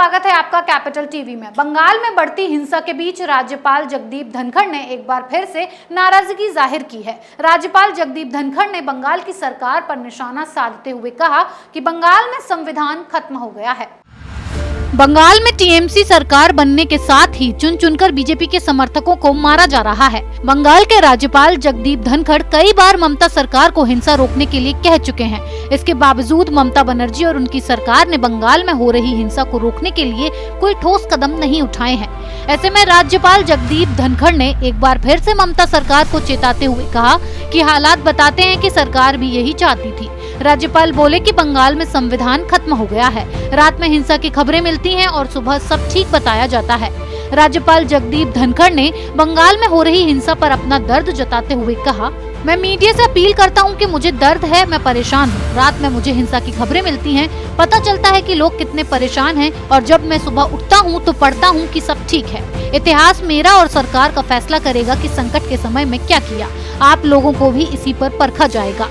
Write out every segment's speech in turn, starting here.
स्वागत है आपका कैपिटल टीवी में। बंगाल में बढ़ती हिंसा के बीच राज्यपाल जगदीप धनखड़ ने एक बार फिर से नाराजगी जाहिर की है। राज्यपाल जगदीप धनखड़ ने बंगाल की सरकार पर निशाना साधते हुए कहा कि बंगाल में संविधान खत्म हो गया है। बंगाल में टीएमसी सरकार बनने के साथ ही चुन चुनकर बीजेपी के समर्थकों को मारा जा रहा है। बंगाल के राज्यपाल जगदीप धनखड़ कई बार ममता सरकार को हिंसा रोकने के लिए कह चुके हैं। इसके बावजूद ममता बनर्जी और उनकी सरकार ने बंगाल में हो रही हिंसा को रोकने के लिए कोई ठोस कदम नहीं उठाए हैं। ऐसे में राज्यपाल जगदीप धनखड़ ने एक बार फिर से ममता सरकार को चेताते हुए कहा कि हालात बताते हैं कि सरकार भी यही चाहती थी। राज्यपाल बोले कि बंगाल में संविधान खत्म हो गया है। रात में हिंसा की खबरें मिलती हैं और सुबह सब ठीक बताया जाता है। राज्यपाल जगदीप धनखड़ ने बंगाल में हो रही हिंसा पर अपना दर्द जताते हुए कहा, मैं मीडिया से अपील करता हूं कि मुझे दर्द है, मैं परेशान हूं। रात में मुझे हिंसा की खबरें मिलती हैं, पता चलता है कि लोग कितने परेशान हैं और जब मैं सुबह उठता हूं तो पढ़ता हूं कि सब ठीक है। इतिहास मेरा और सरकार का फैसला करेगा कि संकट के समय में क्या किया। आप लोगों को भी इसी पर परखा जाएगा।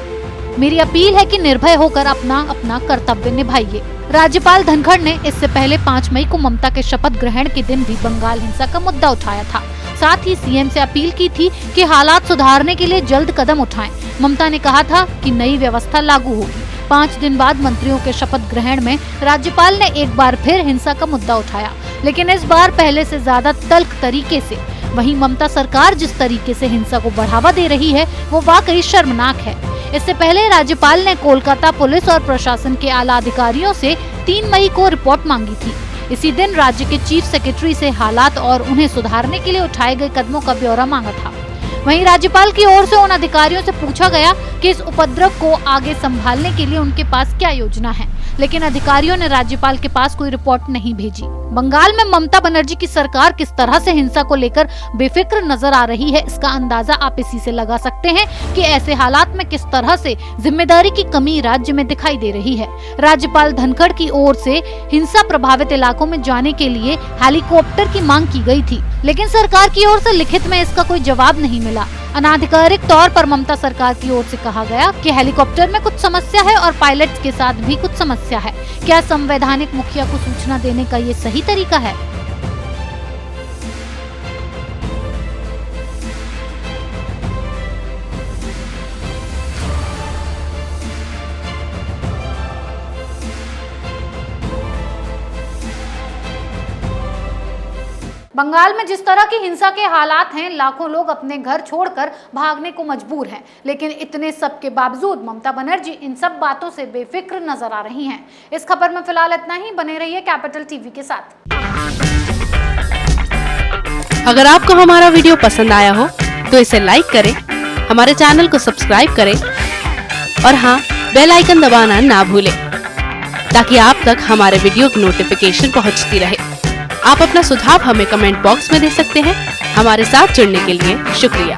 मेरी अपील है कि निर्भय होकर अपना कर्तव्य निभाइए। राज्यपाल धनखड़ ने इससे पहले 5 मई को ममता के शपथ ग्रहण के दिन भी बंगाल हिंसा का मुद्दा उठाया था। साथ ही सीएम से अपील की थी कि हालात सुधारने के लिए जल्द कदम उठाएं। ममता ने कहा था कि नई व्यवस्था लागू होगी। 5 दिन बाद मंत्रियों के शपथ ग्रहण में राज्यपाल ने एक बार फिर हिंसा का मुद्दा उठाया, लेकिन इस बार पहले से ज्यादा तल्ख तरीके से। वहीं ममता सरकार जिस तरीके से हिंसा को बढ़ावा दे रही है वो वाकई शर्मनाक है। इससे पहले राज्यपाल ने कोलकाता पुलिस और प्रशासन के आला अधिकारियों से 3 मई को रिपोर्ट मांगी थी। इसी दिन राज्य के चीफ सेक्रेटरी से हालात और उन्हें सुधारने के लिए उठाए गए कदमों का ब्यौरा मांगा था। वहीं राज्यपाल की ओर से उन अधिकारियों से पूछा गया कि इस उपद्रव को आगे संभालने के लिए उनके पास क्या योजना है, लेकिन अधिकारियों ने राज्यपाल के पास कोई रिपोर्ट नहीं भेजी। बंगाल में ममता बनर्जी की सरकार किस तरह से हिंसा को लेकर बेफिक्र नजर आ रही है, इसका अंदाजा आप इसी से लगा सकते हैं कि ऐसे हालात में किस तरह से जिम्मेदारी की कमी राज्य में दिखाई दे रही है। राज्यपाल धनखड़ की ओर से हिंसा प्रभावित इलाकों में जाने के लिए हेलीकॉप्टर की मांग की गई थी, लेकिन सरकार की ओर से लिखित में इसका कोई जवाब नहीं मिला। अनाधिकारिक तौर पर ममता सरकार की ओर से कहा गया कि हेलीकॉप्टर में कुछ समस्या है और पायलट्स के साथ भी कुछ समस्या है। क्या संवैधानिक मुखिया को सूचना देने का ये सही तरीका है? बंगाल में जिस तरह की हिंसा के हालात हैं, लाखों लोग अपने घर छोड़कर भागने को मजबूर हैं। लेकिन इतने सब के बावजूद ममता बनर्जी इन सब बातों से बेफिक्र नजर आ रही हैं। इस खबर में फिलहाल इतना ही। बने रहिए कैपिटल टीवी के साथ। अगर आपको हमारा वीडियो पसंद आया हो तो इसे लाइक करें, हमारे चैनल को सब्सक्राइब करें और हाँ, बेल आइकन दबाना ना भूलें ताकि आप तक हमारे वीडियो की नोटिफिकेशन पहुंचती रहे। आप अपना सुझाव हमें कमेंट बॉक्स में दे सकते हैं। हमारे साथ जुड़ने के लिए शुक्रिया।